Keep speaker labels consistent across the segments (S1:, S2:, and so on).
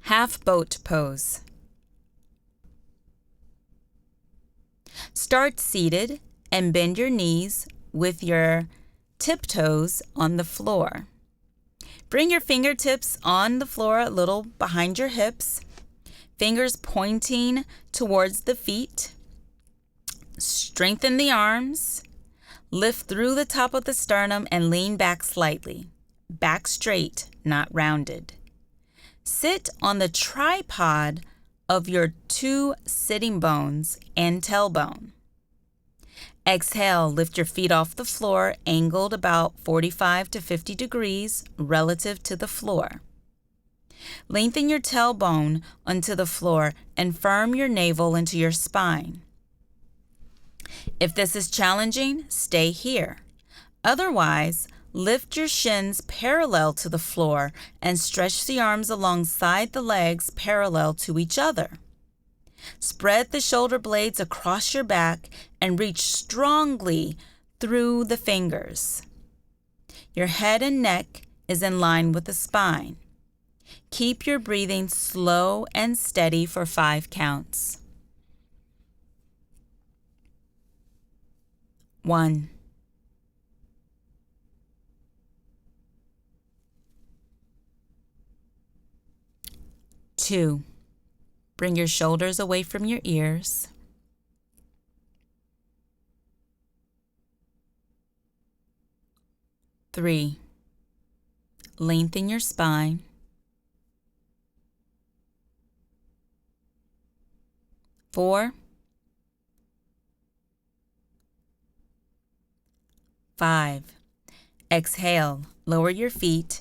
S1: Half boat pose. Start seated and bend your knees with your tiptoes on the floor. Bring your fingertips on the floor a little behind your hips, fingers pointing towards the feet. Strengthen the arms. Lift through the top of the sternum and lean back slightly. Back straight, not rounded. Sit on the tripod of your two sitting bones and tailbone. Exhale, lift your feet off the floor, angled about 45 to 50 degrees relative to the floor. Lengthen your tailbone onto the floor and firm your navel into your spine. If this is challenging, stay here. Otherwise, lift your shins parallel to the floor and stretch the arms alongside the legs parallel to each other. Spread the shoulder blades across your back and reach strongly through the fingers. Your head and neck is in line with the spine. Keep your breathing slow and steady for 5 counts. 1, 2. Bring your shoulders away from your ears. 3. Lengthen your spine. 4. 5. Exhale, lower your feet.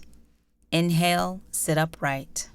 S1: Inhale, sit upright.